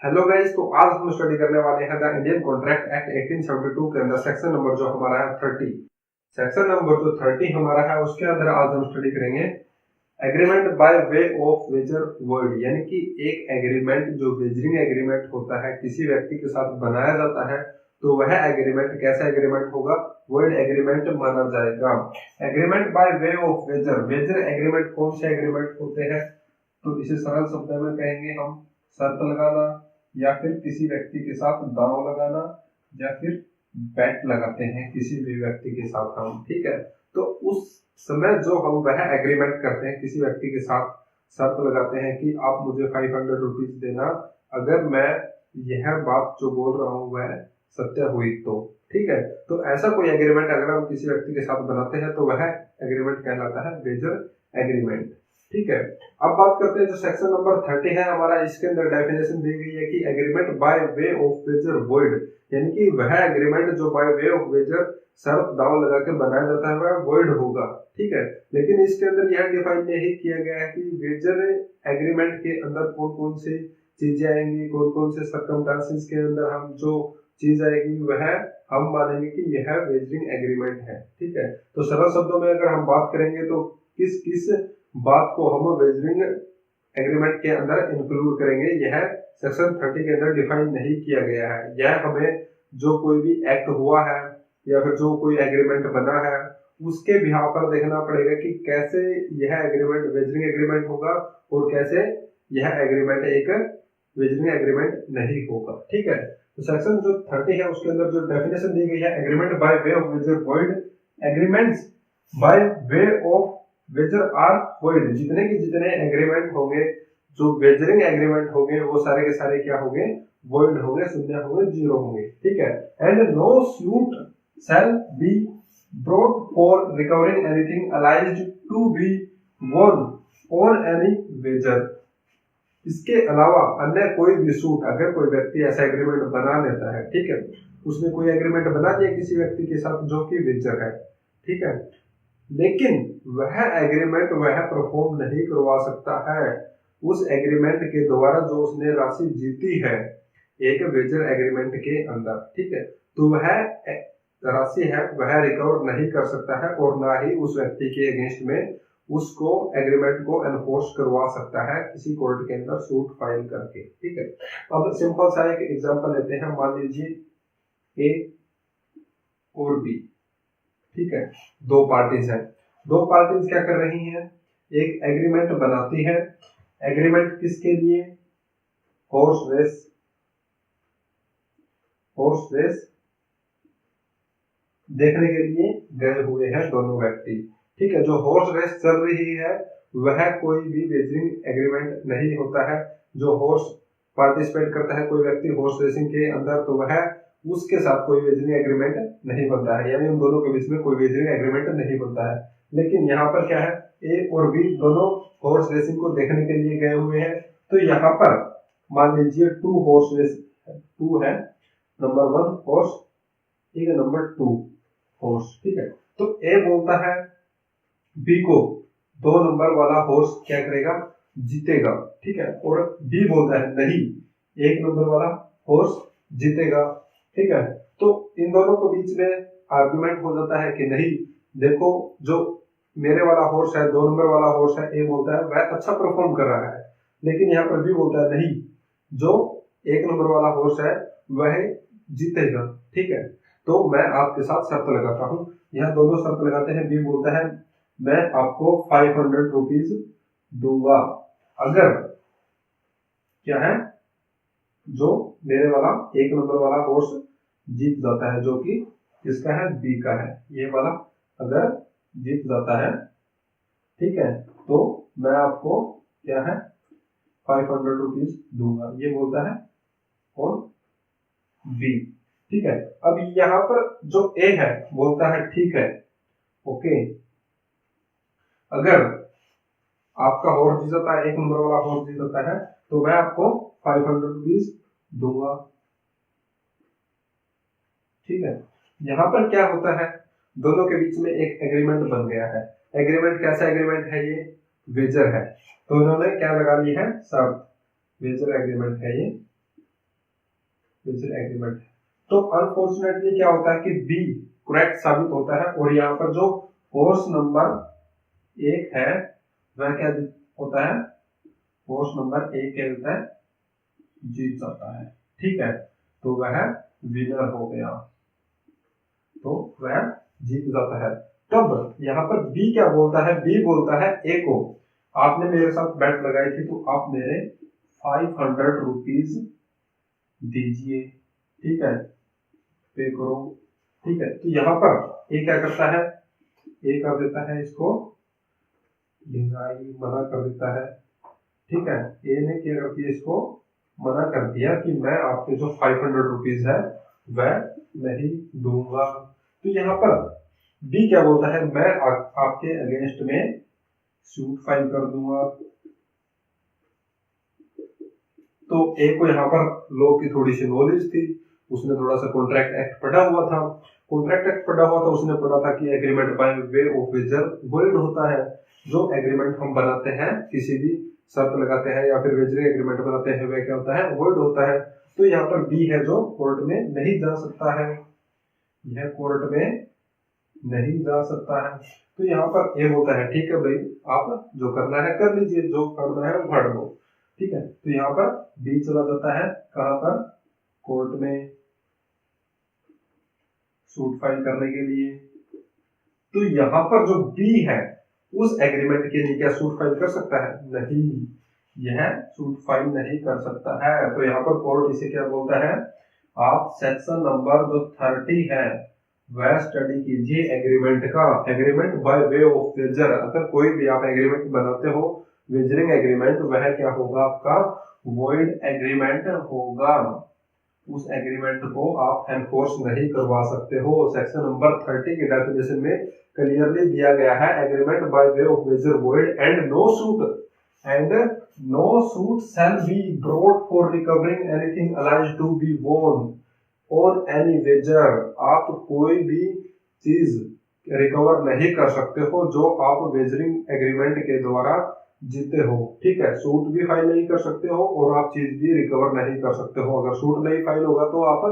Hello guys, तो आज हम स्टडी करने वाले हैं द इंडियन कॉन्ट्रैक्ट एक्ट 1872 के अंदर सेक्शन नंबर जो हमारा है 30। सेक्शन नंबर जो 30 हमारा है उसके अंदर आज हम स्टडी करेंगे agreement by way of wager void, यानी कि एक एग्रीमेंट जो वेजरिंग एग्रीमेंट होता है किसी व्यक्ति के साथ बनाया जाता है तो वह एग्रीमेंट कैसा एग्रीमेंट होगा, वर्ड एग्रीमेंट माना जाएगा। Agreement by way of wager, wager agreement कौन से एग्रीमेंट होते हैं, तो इसे सरल शब्दों में कहेंगे हम शर्त लगाना या फिर किसी व्यक्ति के साथ दांव लगाना या फिर बेट लगाते हैं किसी भी व्यक्ति के साथ हम, ठीक है। तो उस समय जो हम वह एग्रीमेंट करते हैं किसी व्यक्ति के साथ, शर्त लगाते हैं कि आप मुझे 500 रुपीज देना अगर मैं यह बात जो बोल रहा हूँ वह सत्य हुई तो, ठीक है। तो ऐसा कोई एग्रीमेंट अगर हम किसी व्यक्ति के साथ बनाते हैं तो वह एग्रीमेंट कहलाता है वेजर एग्रीमेंट, ठीक है। अब बात करते हैं जो सेक्शन नंबर 30 है हमारा, इसके अंदर डेफिनेशन दी गई है कि agreement by way of wager void, यानी कि वह एग्रीमेंट जो बाय वे ऑफ वेजर शर्त दाव लगा के बनाया जाता है वह वर्ड होगा, ठीक है। लेकिन इसके अंदर यह डिफाइन नहीं किया गया है कि वेजर एग्रीमेंट के अंदर कौन कौन सी चीजें आएंगी, कौन कौन से सर्कमस्टांसेस के अंदर हम जो चीज आएगी वह हम मानेंगे कि यह वेजरिंग एग्रीमेंट है, ठीक है। तो सरल शब्दों में अगर हम बात करेंगे तो किस किस बात को हम वेजरिंग एग्रीमेंट के अंदर इंक्लूड करेंगे, यह सेक्शन 30 के अंदर डिफाइन नहीं किया गया है। यह हमें जो कोई भी एक्ट हुआ है या फिर जो कोई एग्रीमेंट बना है उसके बिहाव पर देखना पड़ेगा कि कैसे यह एग्रीमेंट वेजरिंग एग्रीमेंट होगा और कैसे यह एग्रीमेंट एक वेजरिंग एग्रीमेंट नहीं होगा, ठीक है। तो सेक्शन जो 30 है उसके अंदर जो डेफिनेशन दी गई है agreement by way of wager void, agreements by way of wager are void, जितने के जितने एग्रीमेंट होंगे जो वेजरिंग एग्रीमेंट होंगे वो सारे के सारे क्या होंगे, वॉइड होंगे, शून्य होंगे, जीरो होंगे, ठीक है। And no suit shall be brought for recovering anything alleged to be won on any wager. इसके अलावा अन्य कोई भी सूट, अगर कोई व्यक्ति ऐसा एग्रीमेंट बना लेता है, ठीक है, उसने कोई एग्रीमेंट बना दिया किसी व्यक्ति के साथ जो कि वेजर है, ठीक है, लेकिन वह एग्रीमेंट वह परफॉर्म नहीं करवा सकता है उस एग्रीमेंट के द्वारा जो उसने राशि जीती है एक वेजर एग्रीमेंट के अंदर, ठीक है। तो वह राशि है वह रिकवर नहीं कर सकता है और ना ही उस व्यक्ति के अगेंस्ट में उसको एग्रीमेंट को एनफोर्स करवा सकता है किसी कोर्ट के अंदर सूट फाइल करके, ठीक है। अब सिंपल सा एक एग्जांपल लेते हैं, मान लीजिए ए और बी, ठीक है, दो पार्टीज हैं, दो पार्टीज क्या कर रही हैं, एक एग्रीमेंट बनाती है। एग्रीमेंट किसके लिए, हॉर्स रेस, हॉर्स रेस देखने के लिए गए हुए हैं दोनों व्यक्ति, ठीक है। जो हॉर्स रेस चल रही है वह कोई भी वेजरिंग एग्रीमेंट नहीं होता है। जो हॉर्स पार्टिसिपेट करता है कोई व्यक्ति हॉर्स रेसिंग के अंदर तो वह उसके साथ कोई वेजरिंग एग्रीमेंट नहीं बनता है, यानी उन दोनों के बीच में कोई वेजरिंग एग्रीमेंट नहीं बनता है। लेकिन यहाँ पर क्या है, ए और बी दोनों हॉर्स रेसिंग को देखने के लिए गए हुए हैं। तो यहाँ पर मान लीजिए टू हॉर्स रेस, टू है, नंबर 1 हॉर्स, ठीक है, नंबर 2 हॉर्स, ठीक है। तो ए बोलता है बी को 2 नंबर वाला हॉर्स क्या करेगा, जीतेगा, ठीक है, और बी बोलता है नहीं 1 नंबर वाला हॉर्स जीतेगा, ठीक है। तो इन दोनों के बीच में आर्गुमेंट हो जाता है कि नहीं देखो जो मेरे वाला हॉर्स है 2 नंबर वाला हॉर्स है, ए बोलता है वह अच्छा परफॉर्म कर रहा है, लेकिन यहाँ पर बी बोलता है नहीं जो 1 नंबर वाला हॉर्स है वह जीतेगा, ठीक है। तो मैं आपके साथ शर्त लगाता हूँ, यहाँ दोनों शर्त लगाते हैं। बी बोलता है मैं आपको 500 रुपीज दूंगा अगर क्या है, जो मेरे वाला 1 नंबर वाला हॉर्स जीत जाता है, जो कि किसका है, बी का है, ये वाला अगर जीत जाता है, ठीक है, तो मैं आपको क्या है 500 रुपीज दूंगा, ये बोलता है कौन, बी, ठीक है। अब यहाँ पर जो ए है बोलता है ठीक है, ओके, अगर आपका हॉर्स जीत जाता है 1 नंबर वाला हॉर्स जीत जाता है तो मैं आपको 500 रुपीज दूंगा, ठीक है। यहाँ पर क्या होता है, दोनों के बीच में एक एग्रीमेंट बन गया है। एग्रीमेंट कैसा एग्रीमेंट है, ये वेजर है, तो उन्होंने क्या लगा ली है शर्त, वेजर एग्रीमेंट है ये, वेजर एग्रीमेंट। तो अनफॉर्चुनेटली क्या होता है कि बी करेक्ट साबित होता है और यहाँ पर जो कोर्स नंबर 1 है वह क्या होता है, कोर्स नंबर 1 क्या होता है, जीत जाता है। ठीक है, तो वह विनर हो गया, तो वह जीत जाता है। तब यहाँ पर बी क्या बोलता है, बी बोलता है ए को, आपने मेरे साथ बेट लगाई थी तो आप मेरे 500 रुपीज दीजिए, ठीक है, पे करो। ठीक है, तो यहाँ पर ए क्या करता है, ए कर देता है इसको मना कर देता है। ठीक है, ए ने क्या कर दिया, इसको मना कर दिया कि मैं आपके जो 500 रुपीज है वह नहीं दूंगा। तो यहाँ पर बी क्या बोलता है, मैं आपके अगेंस्ट में सूट फाइल कर दूंगा। तो ए को यहाँ पर लॉ की थोड़ी सी नॉलेज थी, उसने थोड़ा सा कॉन्ट्रैक्ट एक्ट पढ़ा हुआ था। कॉन्ट्रैक्ट एक्ट पढ़ा हुआ था, उसने पढ़ा था कि agreement by way of wager void होता है। जो एग्रीमेंट हम बनाते हैं, किसी भी शर्त लगाते हैं या फिर वेजरिंग एग्रीमेंट बनाते हैं, वह क्या होता है, वॉइड होता है। तो यहाँ पर बी है जो कोर्ट में नहीं जा सकता है, यह कोर्ट में नहीं जा सकता है। तो यहाँ पर ए बोलता है ठीक है भाई, आप जो करना है कर लीजिए, जो करना है वो कर लो। ठीक है, तो यहाँ पर बी चला जाता है कहां पर, कोर्ट में सूट फाइल करने के लिए। तो यहाँ पर जो बी है उस एग्रीमेंट के लिए क्या सूट फाइल कर सकता है, नहीं, यह सूट फाइल नहीं कर सकता है। तो यहाँ पर कोर्ट इसे क्या बोलता है, आप सेक्शन नंबर जो 30 है वह स्टडी कीजिए एग्रीमेंट का। Agreement by way of wager, अगर कोई भी आप एग्रीमेंट बनाते हो वेजरिंग एग्रीमेंट, वह क्या होगा आपका, वॉइड एग्रीमेंट होगा। उस एग्रीमेंट को आप एनफोर्स नहीं करवा सकते हो। सेक्शन नंबर 30 की डेफिनेशन में क्लियरली दिया गया है, agreement by way of wager void and no suit shall be brought for recovering anything alleged to be won or any Vaser. आप कोई भी चीज रिकवर नहीं कर सकते हो जो आप वेजरिंग एग्रीमेंट के द्वारा जीते हो। ठीक है, सूट भी फाइल नहीं कर सकते हो और आप चीज भी रिकवर नहीं कर सकते हो। अगर सूट नहीं फाइल होगा तो आप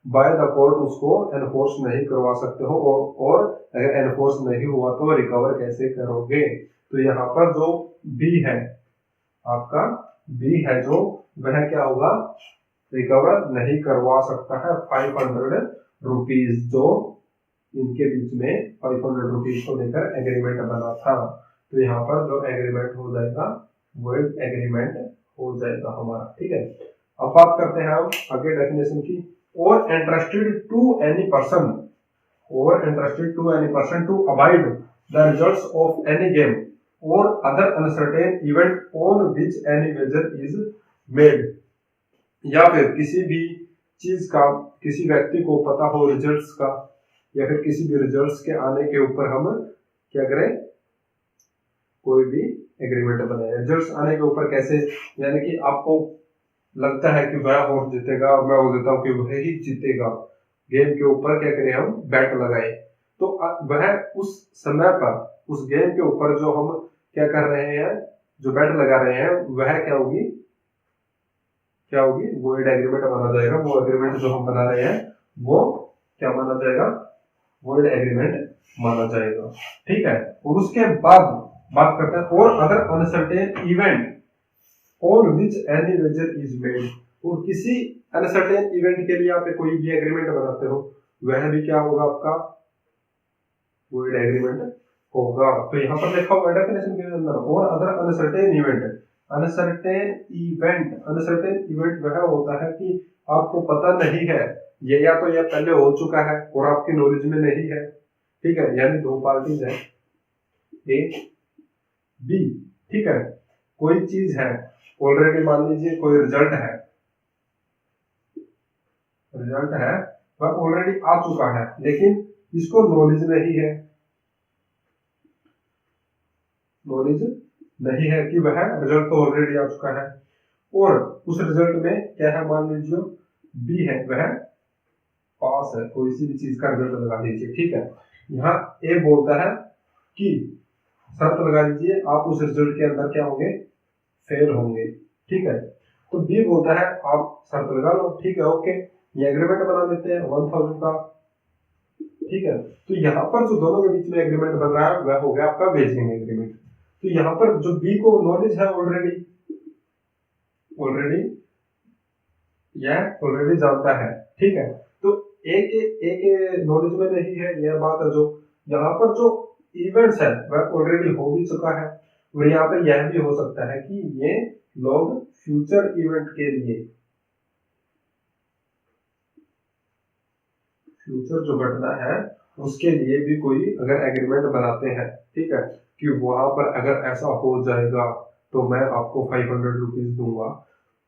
बाय द कोर्ट उसको एनफोर्स नहीं करवा सकते हो, और अगर एनफोर्स नहीं हुआ तो रिकवर कैसे करोगे। तो यहाँ पर जो बी है आपका, बी है जो वह क्या होगा, रिकवर नहीं करवा सकता है 500 रुपीज, जो इनके बीच में 500 रुपीज को लेकर एग्रीमेंट बना था। तो यहाँ पर जो एग्रीमेंट हो जाएगा वॉइड एग्रीमेंट हो जाएगा हमारा। ठीक है, अब बात करते हैं हम आगे डेफिनेशन की। Or interested to any person, or interested to any person to avoid the results of any game or other uncertain event on which any wager is made, या फिर किसी भी चीज का किसी व्यक्ति को पता हो रिजल्ट्स का, या फिर किसी भी रिजल्ट्स के आने के ऊपर हम क्या करें, कोई भी एग्रीमेंट बनाए। रिजल्ट्स आने के ऊपर कैसे, यानी कि आपको लगता है कि वह हॉर्स जीतेगा और मैं वो देता हूँ कि वह ही जीतेगा, गेम के ऊपर क्या करें, हम बैट लगाए। तो वह उस समय पर उस गेम के ऊपर जो हम क्या कर रहे हैं, जो बैट लगा रहे हैं, वह क्या होगी, क्या होगी, वॉइड एग्रीमेंट माना जाएगा। वो एग्रीमेंट जो हम बना रहे हैं वो क्या माना जाएगा, वॉइड एग्रीमेंट माना जाएगा। ठीक है, और उसके बाद बात करते हैं और other uncertain event on which any wager is made. और किसी अनसर्टेन इवेंट के लिए आप कोई भी एग्रीमेंट बनाते हो, वह भी क्या होगा आपका, वॉइड एग्रीमेंट होगा। तो यहाँ पर लिखा हुआ डेफिनेशन के अंदर, और other uncertain event. Uncertain event वह होता है कि आपको पता नहीं है, ये या तो यह पहले हो चुका है और आपकी नॉलेज में नहीं है। ठीक है, यानी दो पार्टीज है, ए बी। ठीक है, कोई चीज है ऑलरेडी, मान लीजिए कोई रिजल्ट है वह ऑलरेडी आ चुका है, लेकिन इसको नॉलेज नहीं है कि वह रिजल्ट तो ऑलरेडी आ चुका है, और उस रिजल्ट में क्या है, मान लीजिए बी है वह पास है, कोई सी भी चीज का रिजल्ट लगा लीजिए। ठीक है, यहाँ ए बोलता है कि शर्त लगा लीजिए आप उस रिजल्ट के अंदर क्या होंगे, फेल होंगे। ठीक है, तो बी बोलता है आप शर्त लगा लो, ठीक है ओके, ये एग्रीमेंट बना लेते हैं 1000 का, ठीक है। तो यहाँ पर जो दोनों के बीच में एग्रीमेंट बन रहा है वह हो गया आपका वेजिंग एग्रीमेंट। तो यहाँ पर जो बी को नॉलेज है ऑलरेडी ऑलरेडी जानता है, ठीक है। तो एक नॉलेज में नहीं है, यह बात है जो यहाँ पर जो इवेंट्स है वह ऑलरेडी हो भी चुका है। और यहाँ पर यह भी हो सकता है कि ये लोग फ्यूचर इवेंट के लिए, फ्यूचर जो घटना है उसके लिए भी कोई अगर एग्रीमेंट बनाते हैं, ठीक है, कि वहां पर अगर ऐसा हो जाएगा तो मैं आपको 500 रुपीज दूंगा,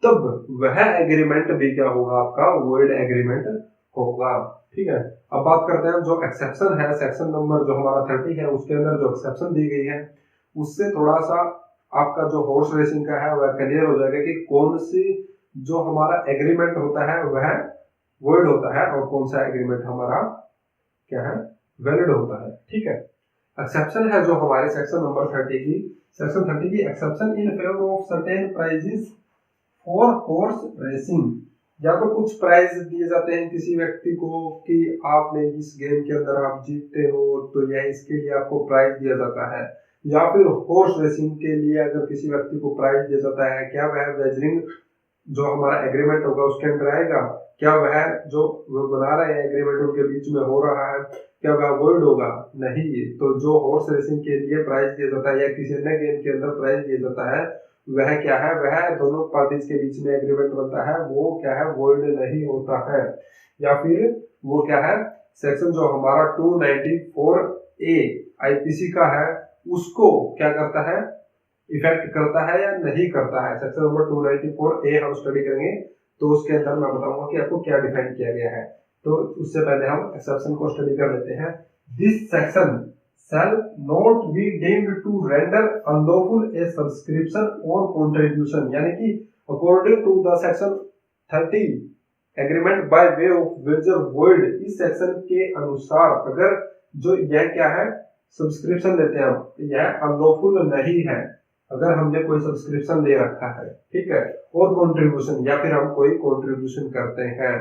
तब वह एग्रीमेंट भी क्या होगा आपका वॉइड एग्रीमेंट होगा, ठीक है। अब बात करते हैं जो एक्सेप्शन है, सेक्शन नंबर जो हमारा 30 है उसके अंदर जो एक्सेप्शन दी गई है उससे थोड़ा सा आपका जो हॉर्स रेसिंग का है वह क्लियर हो जाएगा कि कौन सी जो हमारा एग्रीमेंट होता है वह वॉइड होता है और कौन सा एग्रीमेंट हमारा क्या है वैलिड होता है, ठीक है। एक्सेप्शन है जो हमारे सेक्शन नंबर 30 की, सेक्शन 30 की exception in favour of certain prizes for horse racing. या तो कुछ प्राइज दिए जाते हैं किसी व्यक्ति को कि आपने इस गेम के अंदर आप जीतते हो तो यह इसके लिए आपको प्राइज दिया जाता है, या फिर हॉर्स रेसिंग के लिए अगर किसी व्यक्ति को प्राइज दिया जाता है, क्या वह वेजरिंग जो हमारा एग्रीमेंट होगा उसके अंदर आएगा, क्या वह जो वो बना रहे हैं एग्रीमेंट उनके बीच में हो रहा है क्या वह वॉइड होगा, नहीं। तो जो हॉर्स रेसिंग के लिए प्राइज दिया जाता है या किसी अन्य गेम के अंदर प्राइज दिया जाता है वह क्या है, वह दोनों पार्टीज के बीच में एग्रीमेंट बनता है, वो क्या है वॉइड नहीं होता है। या फिर वो क्या है सेक्शन जो हमारा 294 ए आईपीसी का है उसको क्या करता है इफेक्ट करता है या नहीं करता है। सेक्शन नंबर 294 ए हम स्टडी करेंगे तो उसके अंदर मैं बताऊंगा कि आपको क्या डिफाइन किया गया है। तो उससे पहले हम एक्सेप्शन को स्टडी कर लेते हैं। This section shall not be deemed to render unlawful a subscription or contribution, यानी कि according to the section 30 agreement by way of wager void, इस सेक्शन के अनुसार अगर जो यह क्या है सब्सक्रिप्शन लेते हैं हम यह अनलॉफुल नहीं है अगर हमने कोई सब्सक्रिप्शन ले रखा है, ठीक है, और कंट्रीब्यूशन या फिर हम कोई कंट्रीब्यूशन करते हैं।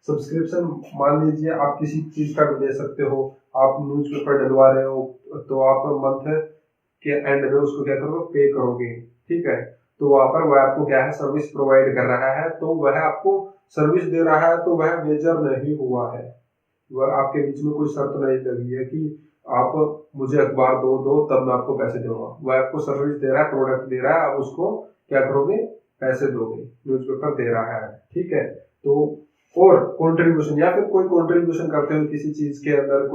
सब्सक्रिप्शन मान लीजिए आप किसी चीज का भी ले सकते हो, आप न्यूज़पेपर डलवा रहे हो तो आप मंथ के एंड में उसको क्या करोगे पे करोगे, ठीक है। तो वहां पर वह आपको क्या है सर्विस प्रोवाइड कर रहा है, तो वह आपको सर्विस दे रहा है तो वह वेजर नहीं हुआ है, वह आपके बीच में कोई शर्त नहीं लगी है कि आप मुझे अखबार दो तब मैं आपको पैसे दूंगा। वह आपको सर्विस दे रहा है, प्रोडक्ट दे रहा है, आप उसको क्या करोगे पैसे दोगे, न्यूज़पेपर दे रहा है, ठीक है। तो और कंट्रीब्यूशन या फिर कोई कंट्रीब्यूशन करते हो किसी चीज के अंदर,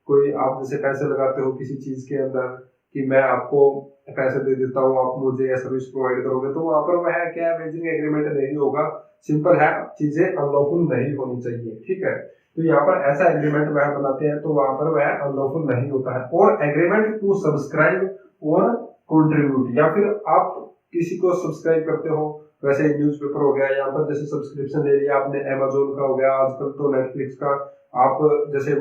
कोई आप जैसे पैसे लगाते हो किसी चीज के अंदर कि मैं आपको पैसे दे देता हूँ आप मुझे यह सर्विस प्रोवाइड करोगे, तो वहां पर वह क्या वेजिंग एग्रीमेंट नहीं होगा, सिंपल है, चीजें अनलॉफुल नहीं होनी चाहिए, ठीक है। तो यहाँ पर ऐसा एग्रीमेंट वह बनाते हैं तो वहां पर वह अनलॉफुल नहीं होता है। और एग्रीमेंट टू सब्सक्राइब और कंट्रीब्यूट, या फिर आप किसी को सब्सक्राइब करते हो, वैसे न्यूज़पेपर हो गया, यहाँ पर जैसे सब्सक्रिप्शन ले लिया आपने अमेजोन का हो गया, आजकल तो नेटफ्लिक्स का, आप जैसे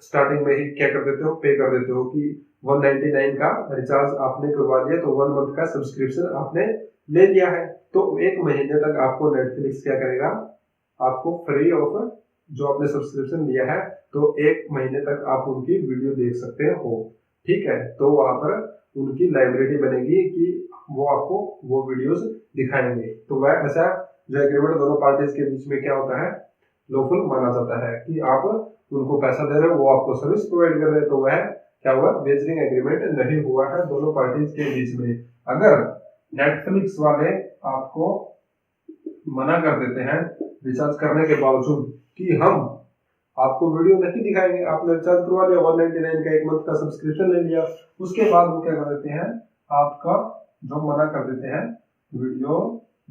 स्टार्टिंग में ही क्या कर देते हो पे कर देते हो कि 199 का रिचार्ज आपने करवा दिया तो 1 मंथ का सब्सक्रिप्शन आपने ले लिया है, तो 1 महीने तक आपको नेटफ्लिक्स क्या करेगा आपको फ्री ऑफ जो आपने सब्सक्रिप्शन लिया है तो 1 महीने तक आप उनकी वीडियो देख सकते हो, ठीक है। तो वहां पर उनकी लाइब्रेरी बनेगी कि वो आपको वो वीडियोस दिखाएंगे, तो वह ऐसा जो एग्रीमेंट दोनों पार्टीज के बीच में क्या होता है लॉफुल माना जाता है कि आप उनको पैसा दे रहे हो वो आपको सर्विस प्रोवाइड कर रहे हैं, तो वह क्या हुआ वेजरिंग एग्रीमेंट नहीं हुआ है दोनों पार्टीज के बीच में। अगर नेटफ्लिक्स वाले आपको मना कर देते हैं रिचार्ज करने के बावजूद कि हम आपको वीडियो नहीं दिखाएंगे, आपने रिचार्ज करवा लिया 199 का 1 मंथ का सब्सक्रिप्शन ले लिया, उसके बाद वो क्या कर देते हैं आपका जो मना कर देते हैं वीडियो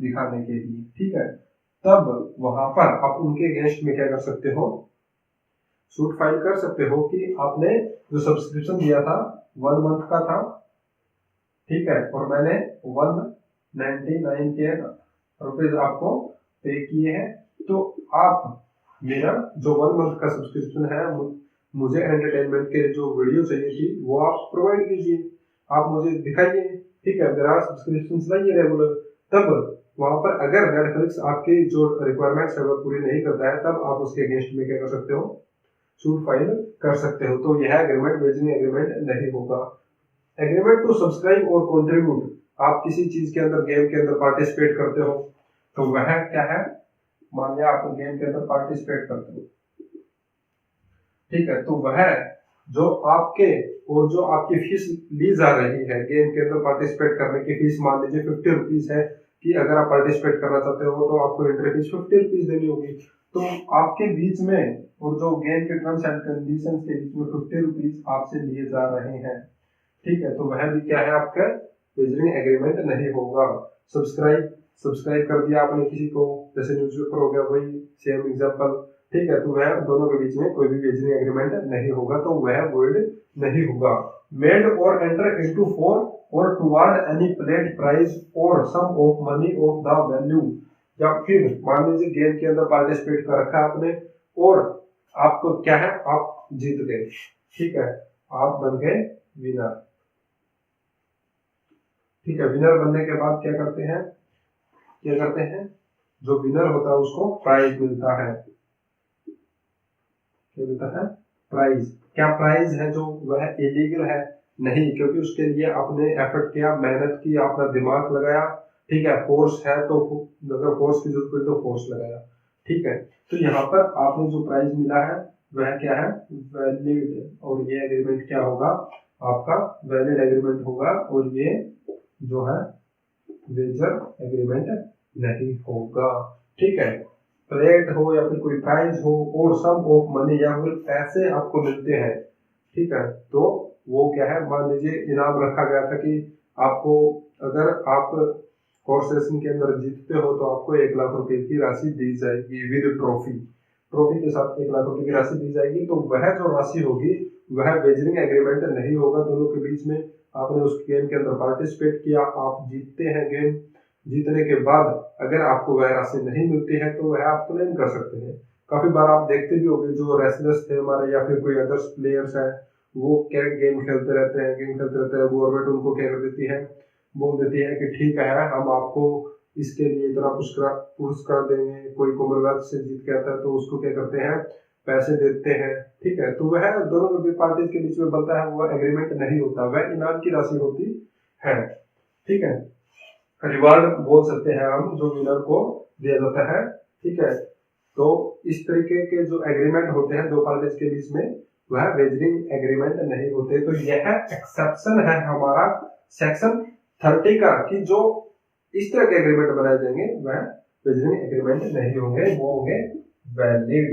दिखाने के लिए, ठीक है। तब वहां पर आप उनके अगेंस्ट में क्या कर सकते हो सूट फाइल कर सकते हो कि आपने जो सब्सक्रिप्शन दिया था 1 मंथ का था, ठीक है, और मैंने 199 के रुपीज आपको पे किए हैं, तो आप मेरा जो 1 मंथ का सब्सक्रिप्शन है मुझे एंटरटेनमेंट के जो वीडियो चाहिए थी वो आप प्रोवाइड कीजिए, आप मुझे दिखाइए, ठीक है, मेरा सब्सक्रिप्शन चलाइए रेगुलर, तब वहां पर अगर नेटफ्लिक्स आपकी जो रिक्वायरमेंट्स है वो पूरी नहीं करता है, तब आप उसके अगेंस्ट में क्या कर सकते हो, सूट फाइल कर सकते हो। तो यह एग्रीमेंट वेजिंग एग्रीमेंट नहीं होगा। एग्रीमेंट टू सब्सक्राइब और कंट्रीब्यूट, आप किसी चीज के अंदर गेम के अंदर पार्टिसिपेट करते हो तो वह क्या है, मान लिया आप गेम के अंदर पार्टिसिपेट करते हो, ठीक है, तो वह जो आपके और जो आपकी फीस ली जा रही है गेम के अंदर पार्टिसिपेट करने की फीस, मान लीजिए 50 रुपीज है कि अगर आप पार्टिसिपेट करना चाहते हो तो आपको एंट्री फीस 50 रुपीज देनी होगी। तो आपके बीच में और जो गेम के टर्म्स एंड कंडीशन के बीच में 50 रुपीज आपसे लिए जा रहे हैं, ठीक है, तो वह भी क्या है, आपका वेजरिंग एग्रीमेंट नहीं होगा। सब्सक्राइब कर दिया आपने किसी को, जैसे न्यूज़पेपर हो गया, वही सेम एग्जांपल, ठीक है, तो वह दोनों के बीच में कोई भी वेजरिंग एग्रीमेंट नहीं होगा, तो वह वॉइड नहीं होगा। Made or enter into for or toward any plate prize or sum of money of the value, या फिर मान लीजिए गेम के अंदर पार्टिसिपेट कर रखा है आपने और आपको क्या है, आप जीत गए, ठीक है, आप बन गए विनर, ठीक है। विनर बनने के बाद क्या करते हैं, जो विनर होता है उसको प्राइज मिलता है, क्या मिलता है, प्राइज। क्या प्राइज है जो वह इलीगल है, नहीं, क्योंकि उसके लिए आपने एफर्ट किया, मेहनत की, अपना दिमाग लगाया, ठीक है, फोर्स है तो अगर फोर्स की जरूरत पड़ी तो फोर्स लगाया, ठीक है। तो यहाँ पर आपने जो प्राइज मिला है वह क्या है, वैलिड, और ये एग्रीमेंट क्या होगा, आपका वैलिड एग्रीमेंट होगा, और ये जो है वेजर एग्रीमेंट नहीं होगा, ठीक है। प्लेट हो या फिर कोई प्राइज हो और सम ऑफ मनी, या फिर पैसे आपको मिलते हैं, ठीक है, तो वो क्या है, मान लीजिए इनाम रखा गया था कि आपको, अगर आप हॉर्स रेसिंग के अंदर जीतते हो तो आपको 1 लाख रुपए की राशि दी जाएगी विद ट्रॉफी के साथ 1 लाख रुपए की राशि दी जाएगी। तो वह जो राशि होगी वह वेजरिंग एग्रीमेंट नहीं होगा दोनों के बीच में। आपने उस गेम के अंदर पार्टिसिपेट किया, आप जीतते हैं गेम, जीतने के बाद अगर आपको वह राशि नहीं मिलती है तो वह आप क्लेम कर सकते हैं। काफी बार आप देखते भी होंगे जो रेसलर्स थे हमारे या फिर कोई अदर्स प्लेयर्स हैं, वो क्या गेम खेलते रहते हैं, गवर्नमेंट उनको क्या कर देती है, बोल देती है कि ठीक है हम आपको इसके लिए इतना पुरस्कार देंगे। कोई कॉमनवेल्थ से जीत के आता है तो उसको क्या करते हैं, पैसे देते हैं, ठीक है, तो वह दोनों पार्टीज के बीच में बनता है, वह एग्रीमेंट नहीं होता, वह इनाम की राशि होती है, ठीक है, रिवार्ड बोल सकते हैं हम जो विनर को दिया जाता है, ठीक है। तो इस तरीके के जो एग्रीमेंट होते हैं दो पार्टीज के बीच में वह वेजरिंग एग्रीमेंट नहीं होते। तो यह एक्सेप्शन है हमारा सेक्शन 30 का कि जो इस तरह के एग्रीमेंट बनाए जाएंगे वह वेजरिंग एग्रीमेंट नहीं होंगे, वो होंगे वैलिड,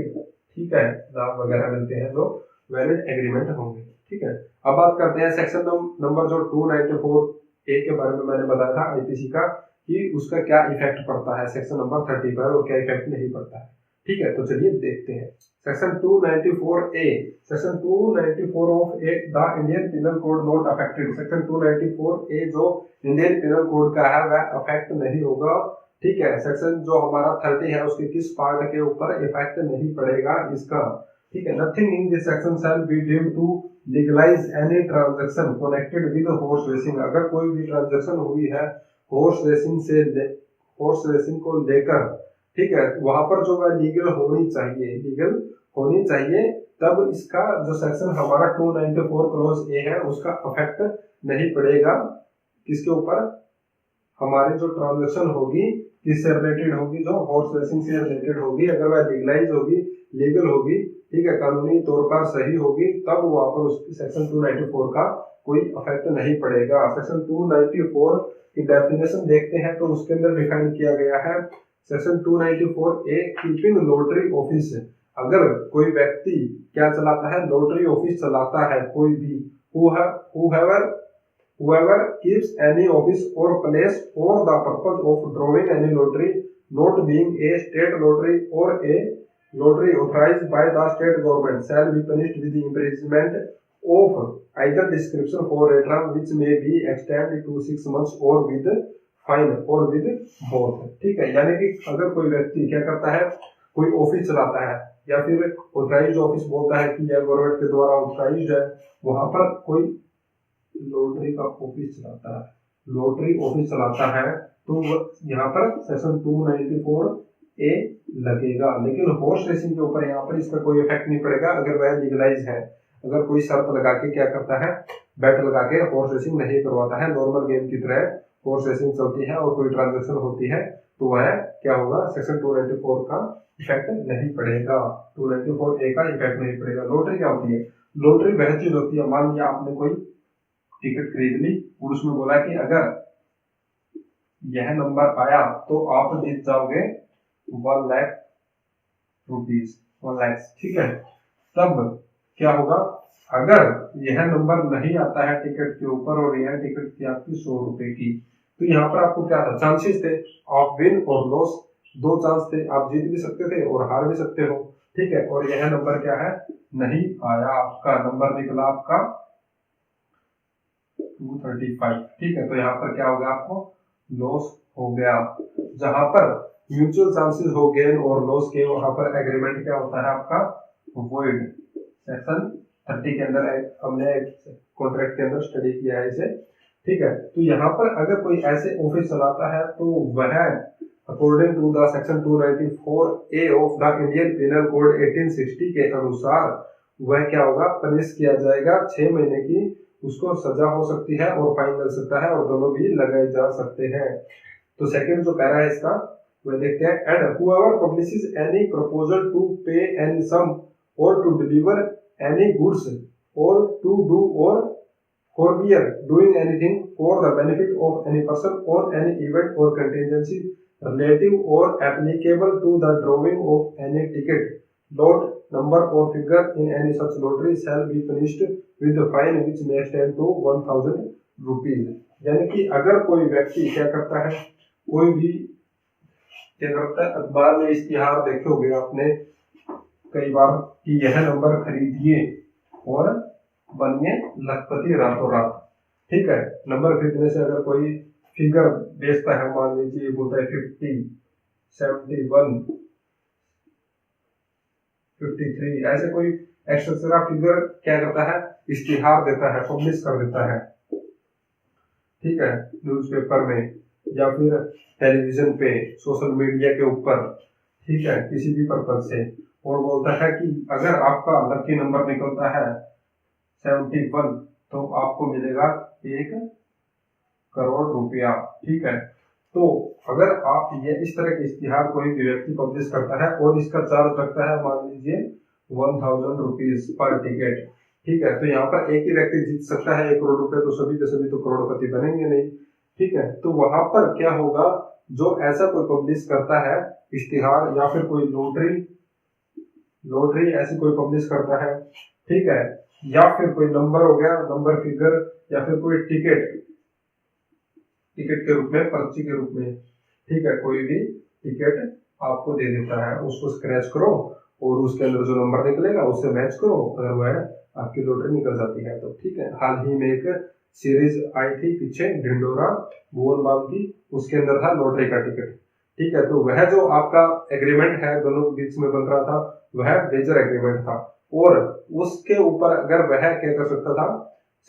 ठीक है, लाभ वगैरह मिलते हैं जो वैलिड एग्रीमेंट होंगे, ठीक है। अब बात करते हैं सेक्शन नंबर जो 294A के बारे में मैंने बताया था आईपीसी का कि उसका क्या इफेक्ट पड़ता है सेक्शन नंबर 30 पर और क्या इफेक्ट नहीं पड़ता है, ठीक है। तो चलिए देखते हैं section 294A। Section 294 of A the Indian penal code not affected. Section 294A जो इंडियन पिनल कोड का है वह अफेक्ट नहीं होगा, ठीक है। सेक्शन जो हमारा 30 है उसके किस पार्ट के ऊपर इफेक्ट नहीं पड़ेगा इसका, ठीक है। Nothing in this section shall be deemed to legalise any transaction connected with horse racing. अगर कोई भी ट्रांजैक्शन हुई है हॉर्स रेसिंग को लेकर, ठीक है, वहां पर जो वह लीगल होनी चाहिए, तब इसका जो सेक्शन हमारा 294 क्लॉज ए है उसका अफेक्ट नहीं पड़ेगा। किसके ऊपर, हमारी जो ट्रांजैक्शन होगी किससे रिलेटेड होगी, जो हॉर्स रेसिंग से रिलेटेड होगी, अगर वह लीगलाइज होगी, लीगल होगी, ठीक है, कानूनी तौर पर सही होगी, तब वहां पर उस सेक्शन 294 का कोई अफेक्ट नहीं पड़ेगा। सेक्शन 294 की डेफिनेशन देखते हैं तो उसके अंदर डिफाइन किया गया है section 294A keeping lottery office. अगर कोई व्यक्ति क्या चलाता है, लॉटरी ऑफिस चलाता है, कोई भी whoever keeps any office or place for the purpose of drawing any lottery not being a state lottery or a lottery authorized by the state government shall be punished with the imprisonment of either description for a term which may be extended to 6 months or with fine और with both, ठीक है। यानी कि अगर कोई व्यक्ति क्या करता है, कोई ऑफिस चलाता है या फिर ऑथराइज्ड ऑफिस बोलता है कि यह गवर्नमेंट के द्वारा ऑथराइज्ड है, वहां पर कोई लॉटरी का ऑफिस चलाता है, लॉटरी ऑफिस चलाता है तो यहाँ पर सेक्शन 294A लगेगा। लेकिन हॉर्स रेसिंग के ऊपर यहाँ पर इसका कोई इफेक्ट नहीं पड़ेगा अगर वह लीगलाइज है। अगर कोई शर्त लगा के क्या करता है, बेट लगा के हॉर्स रेसिंग नहीं करवाता है, नॉर्मल गेम की तरह हॉर्स रेसिंग चलती है और कोई ट्रांजेक्शन होती है, तो वह क्या होगा, सेक्शन 294 का इफेक्ट नहीं पड़ेगा, 294A का इफेक्ट नहीं पड़ेगा। लॉटरी क्या होती है? लॉटरी वह चीज होती है, मान लिया आपने कोई टिकट खरीद ली और उसमें बोला कि अगर यह नंबर आया तो आप जीत जाओगे 1 लाख रुपीज, 1 लाख, ठीक है। तब क्या होगा, अगर यह नंबर नहीं आता है टिकट के ऊपर और यह टिकट थी आपकी 100 रुपए की, तो यहाँ पर आपको क्या था, चांसेस थे, आप विन और लॉस, दो चांस थे, आप जीत भी सकते थे और हार भी सकते हो, ठीक है। और यह नंबर क्या है, नहीं आया, आपका नंबर निकला आपका 235, ठीक है। तो यहाँ पर क्या हो गया, आपको लॉस हो गया। जहां पर म्यूचुअल चांसेस हो गेन और लॉस के, वहां पर एग्रीमेंट क्या होता है आपका, वॉइड। सेक्शन 30 के अंदर हमने कॉन्ट्रैक्ट के अंदर स्टडी किया है इसे, ठीक है। तो यहाँ पर अगर कोई ऐसे ऑफिस चलाता है तो वह according to the section 294A of the Indian penal code 1860 के अनुसार वह क्या होगा, पनिश किया जाएगा, 6 महीने की उसको सजा हो सकती है और फाइन लग सकता है और दोनों भी लगाए जा सकते हैं। तो सेकंड जो पैरा है इसका वह देखते हैं, and whoever publishes any proposal to pay any sum or to deliver any goods or to do or forbear doing anything for the benefit of any person on any event or contingency relative or applicable to the drawing of any ticket, lot, number or figure in any such lottery shall be punished with a fine which may extend to 1000 rupees। यानी कि अगर कोई व्यक्ति क्या करता है, कोई भी क्या करता है, अखबार में इश्तिहार देखे होंगे आपने कई बार कि यह नंबर खरीदिए और बनिए लखपति रातों रात, ठीक है। नंबर खरीदने से अगर कोई फिगर बेचता है, मान लीजिए बोलता है 50, 71, 53, ऐसे कोई एक्स्ट्रा फिगर क्या करता है, इश्तिहार देता है, पब्लिश कर देता है, ठीक है, न्यूज़पेपर में या फिर टेलीविजन पे, सोशल मीडिया के ऊपर, ठीक है, किसी भी पर्पज से, और बोलता है कि अगर आपका लकी नंबर निकलता है 71 तो आपको मिलेगा 1 करोड़ रुपया, ठीक है। तो अगर आप ये इस तरह के इश्तिहार कोई भी व्यक्ति पब्लिश करता है और इसका चार्ज रखता है मान लीजिए 1000 रुपीज पर टिकट, ठीक है, तो यहाँ पर एक ही व्यक्ति जीत सकता है 1 करोड़ रुपए, तो सभी के सभी तो करोड़पति बनेंगे नहीं, ठीक है। तो वहां पर क्या होगा, जो ऐसा कोई पब्लिश करता है इश्तिहार या फिर कोई लॉटरी ऐसी कोई पब्लिश करता है, ठीक है, या फिर कोई नंबर हो गया, नंबर फिगर, या फिर कोई टिकट के रूप में, पर्ची के रूप में, ठीक है, कोई भी टिकट आपको दे देता है, उसको स्क्रैच करो और उसके अंदर जो नंबर निकलेगा उससे मैच करो, अगर वह आपकी लॉटरी निकल जाती है तो, ठीक है। हाल ही में एक सीरीज आई थी पीछे, ढिंडोरा भुवन बाम की, उसके अंदर था लॉटरी का टिकट, ठीक है। तो वह जो आपका एग्रीमेंट है दोनों के बीच में बन रहा था वह वेजर एग्रीमेंट था, और उसके ऊपर अगर वह क्या कर सकता था,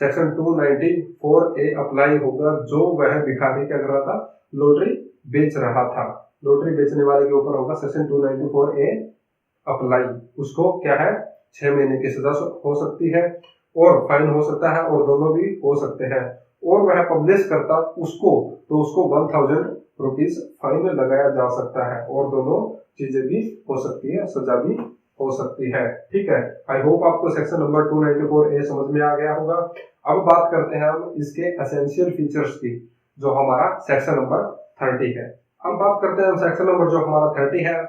सेक्शन 294A अप्लाई होगा, जो वह भिखारी क्या कर रहा था, लॉटरी बेच रहा था, लॉटरी बेचने वाले के ऊपर होगा सेक्शन 294A अप्लाई, उसको क्या है, 6 महीने की सजा हो सकती है और फाइन हो सकता है और दोनों भी हो सकते हैं, और वह पब्लिश करता उसको तो उसको 1000 रुपीज फाइन लगाया जा सकता है और दोनों चीजें भी हो सकती है, सजा भी हो सकती है, ठीक है। आई होप आपको सेक्शन नंबर 294A समझ में आ गया होगा। अब बात करते हैं हम इसके एसेंशियल फीचर्स की, जो हमारा सेक्शन नंबर 30 है। अब बात करते हैं हम सेक्शन नंबर जो हमारा 30 है,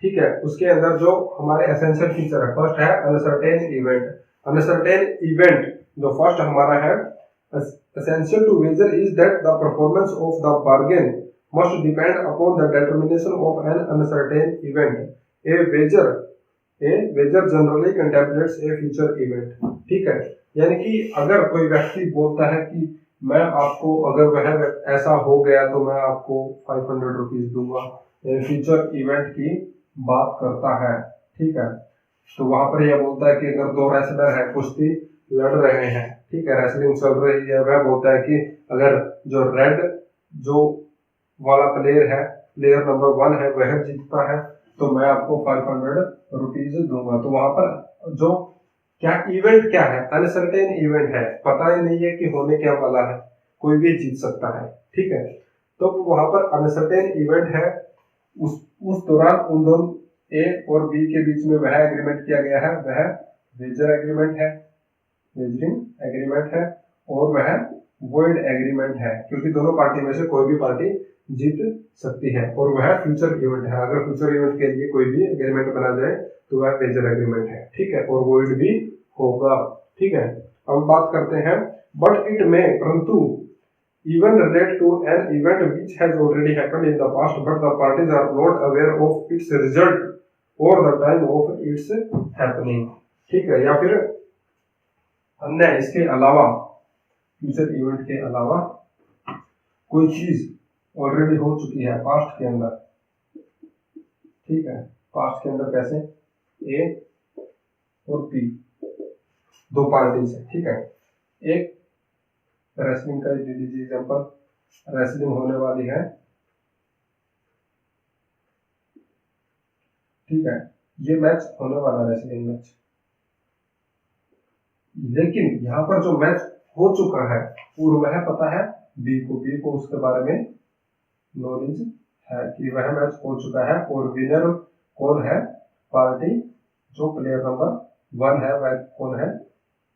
ठीक है, उसके अंदर जो हमारे एसेंशियल फीचर है, फर्स्ट है अनसर्टेन इवेंट। अनसर्टेन इवेंट जो फर्स्ट हमारा है, essential to wager is that the performance of the bargain must depend upon the determination of an uncertain event. A wager generally contemplates a future event, ठीक है। यानी कि अगर कोई व्यक्ति बोलता है कि मैं आपको, अगर वह ऐसा हो गया तो मैं आपको 500 रुपीज दूंगा, फ्यूचर इवेंट की बात करता है, ठीक है। तो वहां पर यह बोलता है कि अगर 2 रेसलर है, कुश्ती लड़ रहे हैं, ठीक है, रेसलिंग चल रही है, वह बोलता है कि अगर जो रेड जो वाला प्लेयर है, प्लेयर नंबर 1 है, वह जीतता है तो मैं आपको 500 रुपीज दूंगा। तो वहां पर जो क्या इवेंट क्या है, अनसर्टेन इवेंट है, पता ही नहीं है कि होने क्या वाला है, कोई भी जीत सकता है, ठीक है। तो वहां पर अनसर्टेन इवेंट है, उस दौरान उन दोनों ए और बी के बीच में वह एग्रीमेंट किया गया है, वह वेजर एग्रीमेंट है, वेजरिंग एग्रीमेंट है, और वह वॉइड एग्रीमेंट है, क्योंकि दोनों पार्टी में से कोई भी पार्टी जीत सकती है, और वह फ्यूचर इवेंट है। अगर फ्यूचर इवेंट के लिए कोई भी एग्रीमेंट बना जाए तो वह वेजर एग्रीमेंट है, ठीक है, और वॉइड भी होगा, ठीक है। अब बात करते हैं बट इट में, परंतु even relate to an event which has already happened in the past but the parties are not aware of its result or the time of its happening, ठीक है। या फिर अन्य इसके अलावा, फ्यूचर इवेंट के अलावा कोई चीज ऑलरेडी हो चुकी है पास्ट के अंदर, ठीक है, पास्ट के अंदर कैसे, ए और बी दो पार्टीज है, ठीक है। एक रेसलिंग का दे दीजिए एग्जांपल, रेसलिंग होने वाली है, ठीक है, ये मैच होने वाला रेसलिंग मैच, लेकिन यहाँ पर जो मैच हो चुका है और वह पता है बी को उसके बारे में नॉलेज है कि वह मैच हो चुका है, और विनर कौन है, पार्टी जो प्लेयर नंबर 1 है वह कौन है,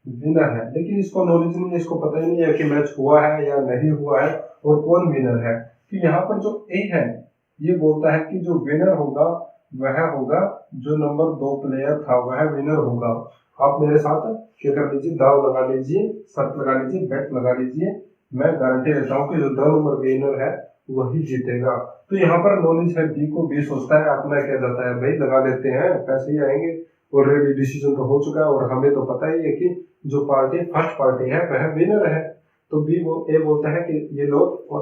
विनर है, लेकिन इसको नॉलेज नहीं है, इसको पता ही नहीं है कि मैच हुआ है या नहीं हुआ है और कौन विनर है। तो यहाँ पर जो ए है ये बोलता है कि जो विनर होगा वह होगा जो नंबर 2 प्लेयर था, वह विनर होगा। आप मेरे साथ क्या कर लीजिए, दाव लगा लीजिए, शर्त लगा लीजिए, बेट लगा लीजिए, मैं गारंटी देता हूँ कि जो 2 नंबर विनर है वही जीतेगा। तो यहाँ पर नॉलेज है, बी को बी सोचता है, अपना क्या जाता है भाई, लगा लेते हैं, पैसे ही आएंगे, ऑलरेडी डिसीजन तो हो चुका है और हमें तो पता ही है कि जो पार्टी फर्स्ट पार्टी है वह विनर है। तो बी ए बोलता है कि ये लोग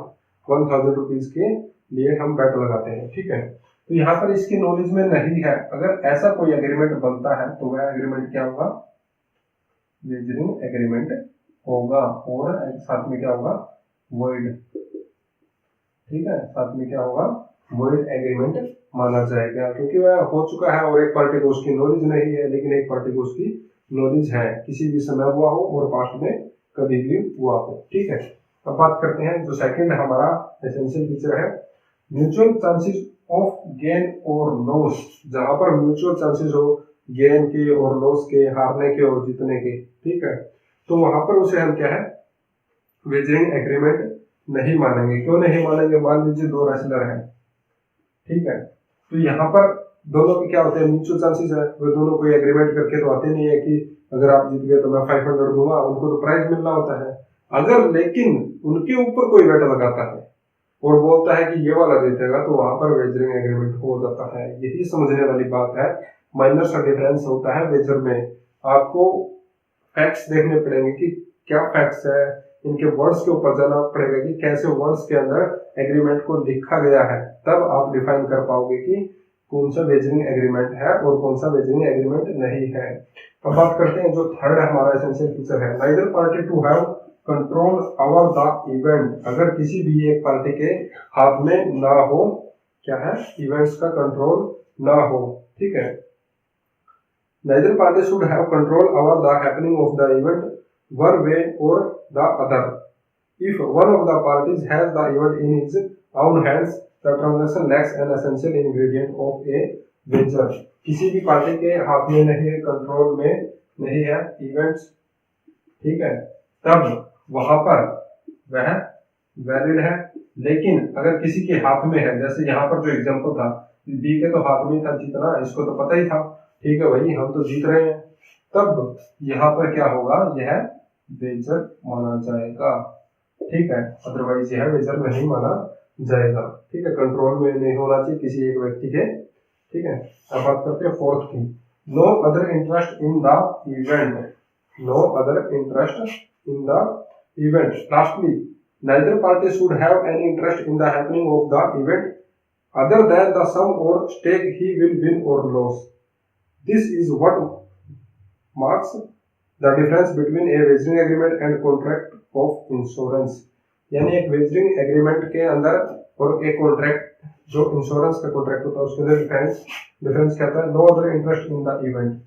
1000 रुपीज के लिए हम बेट लगाते हैं, ठीक है। तो यहाँ पर इसकी नॉलेज में नहीं है, अगर ऐसा कोई एग्रीमेंट बनता है तो वह एग्रीमेंट क्या होगा, वेजरिंग एग्रीमेंट होगा, और साथ में क्या होगा, वॉइड, ठीक है, साथ में क्या होगा, वॉइड एग्रीमेंट माना जाएगा, क्योंकि वह हो चुका है और एक पार्टी को उसकी नॉलेज नहीं है, लेकिन एक पार्टी को उसकी नॉलेज है, किसी भी समय हुआ हो और पास्ट में कभी भी हुआ हो, ठीक है। अब बात करते हैं जो सेकंड हमारा एसेंशियल फीचर है, म्यूचुअल चांसेस ऑफ गेन और लॉस, जहां पर म्यूचुअल चांसेस हो गेन के और लॉस के, हारने के और जीतने के, ठीक है। तो वहां पर उसे हम क्या है, वेजरिंग एग्रीमेंट नहीं मानेंगे। क्यों नहीं मानेंगे, मान लीजिए 2 रेसलर हैं, ठीक है, तो यहाँ पर दोनों के क्या होते हैं, म्यूचुअल चांसेस है, वे दोनों कोई एग्रीमेंट करके तो आते नहीं है कि अगर आप जीत गए तो मैं 500 दूंगा, उनको तो प्राइज मिलना होता है। अगर लेकिन उनके ऊपर कोई बेट लगाता है और बोलता है कि ये वाला जीतेगा, तो वहां पर वेजरिंग एग्रीमेंट हो जाता है। यही समझने वाली बात है, माइनर सा डिफरेंस होता है वेजर में। आपको फैक्ट्स देखने पड़ेंगे कि क्या फैक्ट्स है, इनके वर्ड्स के ऊपर जाना पड़ेगा कि कैसे वर्ड्स के अंदर एग्रीमेंट को लिखा गया है, तब आप डिफाइन कर पाओगे कि कौन सा वेजरिंग एग्रीमेंट है और कौन सा वेजरिंग एग्रीमेंट नहीं है। अब बात करते हैं जो थर्ड हमारा एसेंशियल फीचर है, neither party to have control over the event, अगर किसी भी एक पार्टी के हाथ में ना हो, क्या है, इवेंट्स का कंट्रोल ना हो, ठीक है। Neither party should have control over the happening of the event one way or the other. If one of the parties has the event in its own hands, the transaction lacks an essential ingredient of a wager. किसी भी party के हाथ में नहीं है, control में नहीं है इवेंट्स, ठीक है, तब वहां पर वह वैलिड है। लेकिन अगर किसी के हाथ में है, जैसे यहाँ पर जो एग्जांपल था, बी के तो हाथ में था जीतना, इसको तो पता ही था, ठीक है भाई, हम तो जीत रहे हैं, तब यहाँ पर क्या होगा, यह वेजर माना जाएगा, ठीक है, अदरवाइज यह वेजर नहीं माना जाएगा, ठीक है, कंट्रोल में नहीं होना चाहिए किसी एक व्यक्ति के, ठीक है। अब बात करते हैं फोर्थ की, no other interest in the event, no other interest in the event. Lastly, neither party should have any interest in the happening of the event other than the sum or stake he will win or lose. This is what marks the difference between A wagering agreement and contract of insurance, यानी एक wagering agreement के अंदर और एक contract जो insurance का contract होता है उसके अंदर डिफरेंस क्या था। No other interest in the event,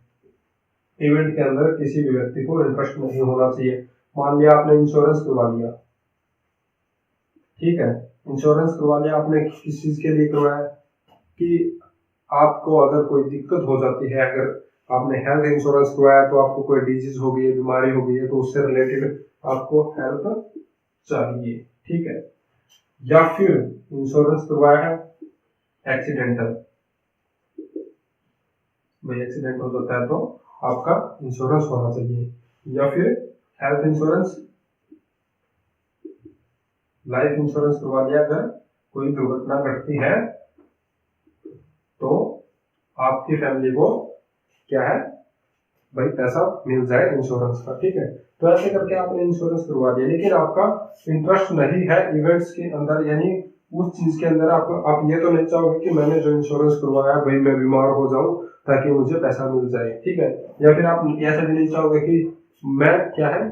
event के अंदर किसी भी व्यक्ति को इंटरेस्ट नहीं होना चाहिए। मान लिया आपने इंश्योरेंस करवा लिया, ठीक है, इंश्योरेंस करवा लिया आपने, किस चीज के लिए करवाया कि आपको अगर कोई दिक्कत हो जाती है, अगर आपने हेल्थ इंश्योरेंस करवाया तो आपको कोई डिजीज हो गई है, बीमारी हो गई है, तो उससे रिलेटेड आपको हेल्प चाहिए, ठीक है। या फिर इंश्योरेंस करवाया है एक्सीडेंटल, भाई एक्सीडेंट हो जाता है तो आपका इंश्योरेंस होना चाहिए। या फिर हेल्थ इंश्योरेंस, लाइफ इंश्योरेंस करवा लिया, अगर कोई दुर्घटना घटती है तो आपकी फैमिली को क्या है भाई पैसा मिल जाए इंश्योरेंस का, ठीक है। तो ऐसे करके आपने इंश्योरेंस करवा दिया, लेकिन आपका इंटरेस्ट नहीं है इवेंट्स के अंदर, यानी उस चीज के अंदर आप ये तो नहीं चाहोगे कि मैंने जो इंश्योरेंस करवाया भाई मैं बीमार हो जाऊं ताकि मुझे पैसा मिल जाए, ठीक है। या फिर आप ऐसा भी नहीं चाहोगे कि मैं क्या है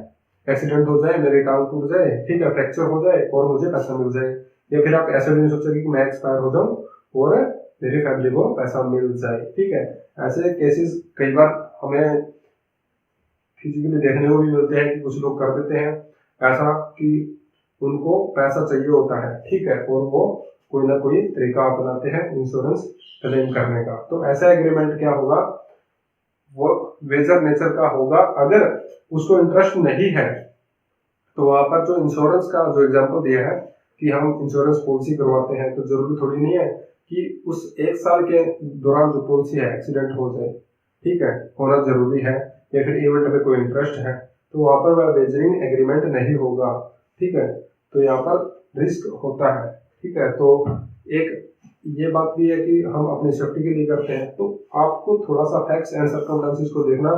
एक्सीडेंट हो जाए, मेरी टांग टूट जाए, ठीक है, फ्रैक्चर हो जाए और मुझे पैसा मिल जाए। या फिर आप ऐसा भी नहीं सोचोगे कि मैं एक्सपायर हो जाऊं और मेरी फैमिली को पैसा मिल जाए, ठीक है। ऐसे केसेस कई बार हमें फिजिकली देखने को भी मिलते हैं कि कुछ लोग कर देते हैं ऐसा कि उनको पैसा चाहिए होता है, ठीक है, और वो कोई ना कोई तरीका अपनाते हैं इंश्योरेंस क्लेम करने का। तो ऐसा एग्रीमेंट क्या होगा, वो वेजर नेचर का होगा। अगर उसको इंटरेस्ट नहीं है तो वहां पर जो इंश्योरेंस का जो एग्जांपल दिया है कि हम इंश्योरेंस पॉलिसी करवाते हैं, तो जरूरी थोड़ी नहीं है कि उस एक साल के दौरान जो पॉलिसी है एक्सीडेंट हो जाए, ठीक है, होना जरूरी है, या फिर इवेंट में कोई इंटरेस्ट है तो वहां पर वह वेजरिंग एग्रीमेंट नहीं होगा, ठीक है। तो यहाँ पर रिस्क होता है, ठीक है। तो एक ये बात भी है कि हम अपनी सेफ्टी के लिए करते हैं, तो आपको थोड़ा सा फैक्ट्स एंड सर्कमस्टेंसेस को देखना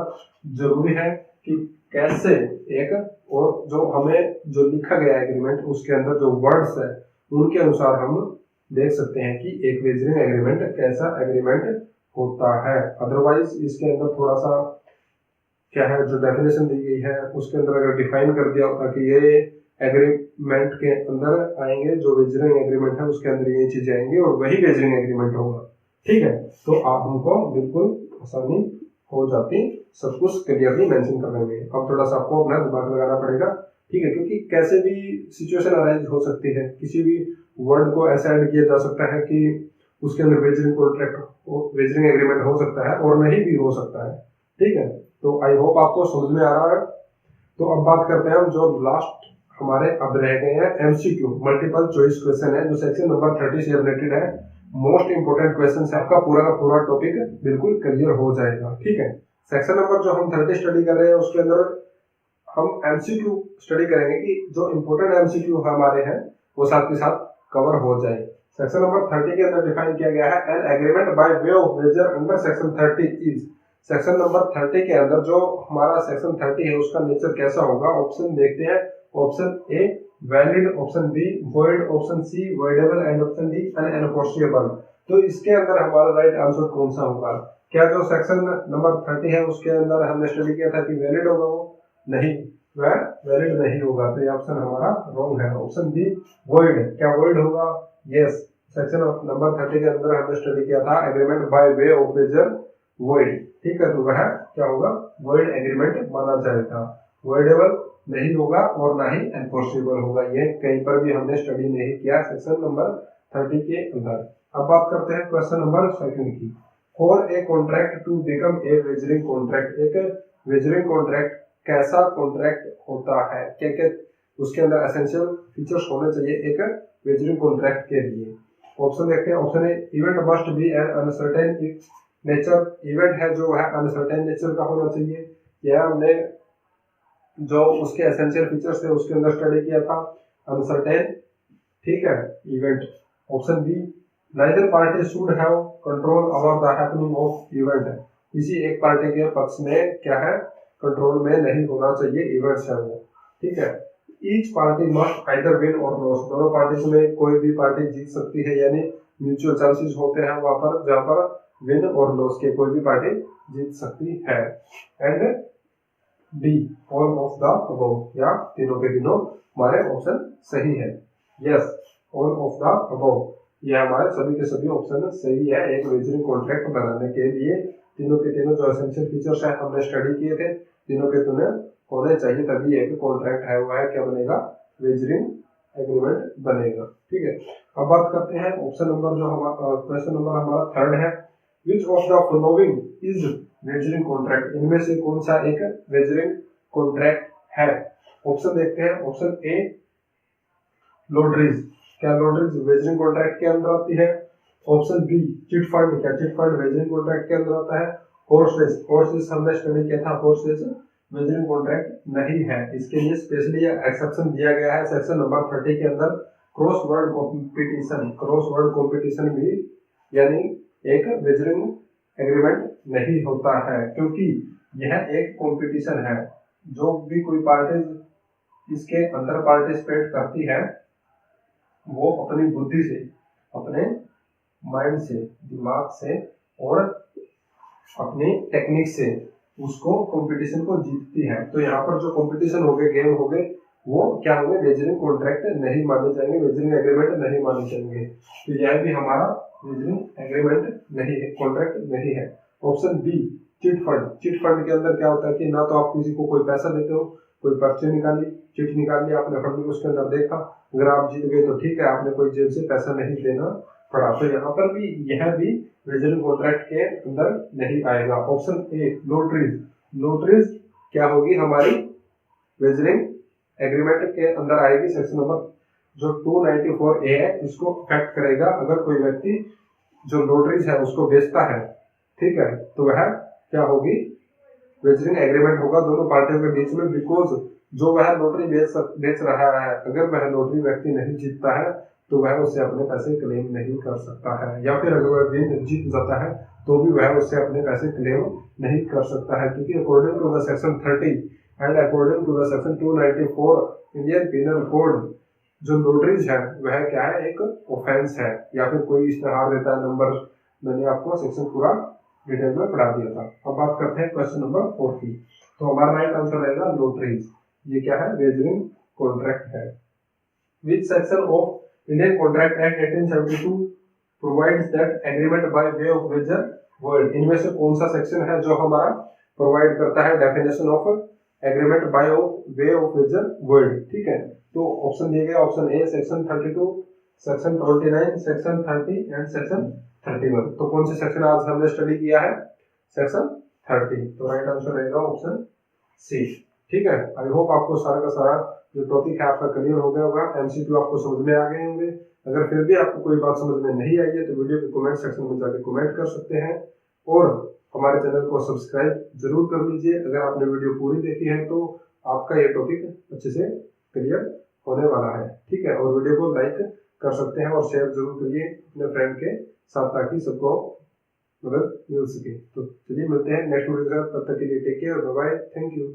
जरूरी है कि कैसे एक, और जो हमें जो लिखा गया एग्रीमेंट उसके अंदर जो वर्ड्स है उनके अनुसार हम देख सकते हैं कि एक वेजरिंग एग्रीमेंट कैसा एग्रीमेंट होता है। अदरवाइज इसके अंदर थोड़ा सा क्या है जो डेफिनेशन दी गई है उसके अंदर अगर डिफाइन कर दिया होता कि ये एग्रीमेंट के अंदर आएंगे, जो वेजरिंग एग्रीमेंट है उसके अंदर ये चीजें आएंगी और वही वेजरिंग एग्रीमेंट होगा, ठीक है, तो आप हमको बिल्कुल आसानी हो जाती सब कुछ क्लियरली मेंशन करने में। अब थोड़ा सा आपको अपना दिमाग लगाना पड़ेगा, ठीक है, क्योंकि कैसे भी सिचुएशन अराइज हो सकती है, किसी भी वर्ड को ऐसा ऐड किया जा सकता है कि उसके अंदर वेजरिंग कॉन्ट्रैक्ट, वेजरिंग एग्रीमेंट हो सकता है और नहीं भी हो सकता है, ठीक है। तो आई होप आपको समझ में आ रहा है। तो अब बात करते हैं हम जो लास्ट हमारे अब रह गए हैं एमसीक्यू, मल्टीपल चॉइस क्वेश्चन है जो सेक्शन नंबर 30 से रिलेटेड है। मोस्ट इंपोर्टेंट क्वेश्चन है, आपका पूरा का पूरा टॉपिक बिल्कुल क्लियर हो जाएगा, ठीक है। सेक्शन नंबर जो हम 30 स्टडी कर रहे हैं उसके अंदर हम एमसीक्यू स्टडी करेंगे कि जो इंपोर्टेंट एमसीक्यू हमारे हैं वो साथ के साथ कवर हो जाए। सेक्शन नंबर 30 के अंदर डिफाइन किया गया है an agreement by way of wager under section 30 is. Section number 30 के अंदर जो हमारा सेक्शन 30 है उसका नेचर कैसा होगा, ऑप्शन देखते हैं। Option A valid, option B void, option C voidable and option D unenforceable. तो इसके अंदर हमारा राइट आंसर कौन सा होगा? क्या जो सेक्शन नंबर 30 है उसके अंदर हमने स्टडी किया था कि वैलिड होगा, वो नहीं, वह वैलिड नहीं होगा, तो ये ऑप्शन हमारा रॉन्ग है। ऑप्शन बी वॉइड, क्या वॉइड होगा? यस, सेक्शन नंबर 30 के अंदर हमने स्टडी किया था agreement by way of wager void, ठीक है, तो वह क्या होगा, वॉइड एग्रीमेंट माना जाएगा। वॉइडेबल नहीं होगा और ना ही एनफोर्सेबल होगा, ये कहीं पर भी हमने स्टडी नहीं किया सेक्शन नंबर 30 के अंदर। अब बात करते हैं क्वेश्चन नंबर 2 की। For a contract to become a wagering contract, एक वेजरिंग कॉन्ट्रैक्ट कैसा कॉन्ट्रैक्ट होता है, क्या क्या उसके अंदर एसेंशियल फीचर्स होने चाहिए एक वेजरिंग कॉन्ट्रैक्ट के लिए। ऑप्शन देखते हैं। Option A event must be N uncertain nature, event है जो है अनसर्टेन नेचर का होना चाहिए। यह हमने जो उसके एसेंशियल फीचर्स थे उसके अंदर स्टडी किया था, अनसर्टेन, ठीक है, event. Option B neither party should have control over the happening of event, किसी एक पार्टी के पक्ष में क्या है, कंट्रोल में नहीं होना चाहिए इवेंट्स है वो, ठीक है। Each party must either win और लॉस, दोनों पार्टीज में कोई भी पार्टी जीत सकती है, यानी म्यूचुअल चांसेस होते हैं वहां पर जहां पर विन और लॉस के कोई भी पार्टी जीत सकती है। And D all of the above, या तीनों के तीनों हमारे ऑप्शन सही है। Yes, all of the above, ये हमारे सभी के सभी ऑप्शन सही है एक वेजरिंग कॉन्ट्रैक्ट बनाने के लिए। तीनों के तीनों जो एसेंशियल फीचर्स है हमने स्टडी किए थे, तीनों के तीनों होने चाहिए, तभी एक कॉन्ट्रैक्ट है वो है क्या बनेगा, वेजरिंग एग्रीमेंट बनेगा। ठीक है, अब बात करते हैं ऑप्शन नंबर जो हमारा क्वेश्चन नंबर हमारा थर्ड है, which of the following is wagering contract, इनमें से कौन सा एक वेजरिंग कॉन्ट्रैक्ट है। ऑप्शन देखते हैं, ऑप्शन ए लॉटरीज, क्या लॉटरीज वेजरिंग कॉन्ट्रैक्ट के अंदर आती है। ऑप्शन बी चिट फंड, क्या चिट फंड वेजरिंग कॉन्ट्रैक्ट के अंदर आता है। हॉर्स रेस, हॉर्स रेस हमने स्टडी किया था, हॉर्स रेस वेजरिंग कॉन्ट्रैक्ट नहीं है। इसके लिए स्पेशली एक्सेप्शन दिया गया है सेक्शन नंबर 30 के अंदर, cross word competition, cross word competition भी यानी एक वेजरिंग एग्रीमेंट नहीं होता है, क्योंकि यह एक कॉम्पिटिशन है। जो भी कोई पार्टी इसके अंदर पार्टिसिपेट करती है वो अपनी बुद्धि से, अपने माइंड से, दिमाग से और अपनी टेक्निक से उसको कंपटीशन को जीतती है। तो यहाँ पर जो कंपटीशन हो गए, गेम हो गए, वो क्या होंगे, वेजरिंग कॉन्ट्रैक्ट नहीं माने जाएंगे, वेजरिंग एग्रीमेंट नहीं माने जाएंगे। तो यह भी हमारा वेजरिंग एग्रीमेंट नहीं है, कॉन्ट्रैक्ट नहीं है। Option B chit fund, chit fund के अंदर क्या होता है कि ना तो आप किसी को कोई पैसा देते हो, कोई पर्ची निकाली, चिट निकाल लिया आपने, फंड उसके अंदर देखा, अगर आप जीत गए तो ठीक है, आपने कोई जेब से पैसा नहीं देना पड़ा। तो यहाँ पर भी यह भी वेजरिंग कॉन्ट्रैक्ट के अंदर नहीं आएगा। ऑप्शन ए लॉटरीज, लॉटरीज क्या होगी हमारी वेजरिंग एग्रीमेंट के अंदर आएगी। सेक्शन नंबर जो 294 ए है इसको इफेक्ट करेगा। अगर कोई व्यक्ति जो लॉटरीज है उसको बेचता है, ठीक है, तो वह क्या होगी, वेजरिंग एग्रीमेंट होगा दोनों पार्टियों के बीच में। बिकॉज जो वह लॉटरी बेच रहा है, अगर वह लॉटरी व्यक्ति नहीं जीतता है तो वह उससे अपने पैसे क्लेम नहीं कर सकता है, या फिर अगर वह विन जीत जाता है तो भी वह उससे अपने पैसे क्लेम नहीं कर सकता है, क्योंकि according to the section 30 and according to the section 294 Indian penal code, जो लॉटरीज है वह क्या है, एक ऑफेंस है। या फिर कोई इश्तेहार देता है, नंबर मैंने आपको सेक्शन पूरा डिटेल में पढ़ा दिया था। अब बात करते हैं क्वेश्चन नंबर 4 की। तो हमारा राइट आंसर रहेगा लॉटरीज, ये क्या है, वेजरिंग कॉन्ट्रैक्ट है। Which section of Indian Contract Act 1872 provides that agreement by way of wager void, इनमें से कौन सा सेक्शन है जो हमारा प्रोवाइड करता है definition of agreement by way of wager void। ठीक है, तो ऑप्शन दिए गए, option A section 32, section 29, section 30 and section 31। तो कौन से सेक्शन आज हमने स्टडी किया है, सेक्शन 30। तो राइट आंसर रहेगा ऑप्शन सी। ठीक है, आई होप आपको सारा का सारा जो टॉपिक है आपका क्लियर हो गया होगा, एमसीक्यू आपको समझ में आ गए होंगे। अगर फिर भी आपको कोई बात समझ में नहीं आई है तो वीडियो के कमेंट सेक्शन में जाके कमेंट कर सकते हैं, और हमारे चैनल को सब्सक्राइब जरूर कर लीजिए। अगर आपने वीडियो पूरी देखी है तो आपका ये टॉपिक अच्छे से क्लियर होने वाला है। ठीक है, और वीडियो को लाइक कर सकते हैं और शेयर जरूर करिए अपने फ्रेंड के साथ, ताकि सबको मदद मिल सके। तो चलिए मिलते हैं नेक्स्ट वीडियो के साथ, तब तक के लिए take care, bye bye, thank you.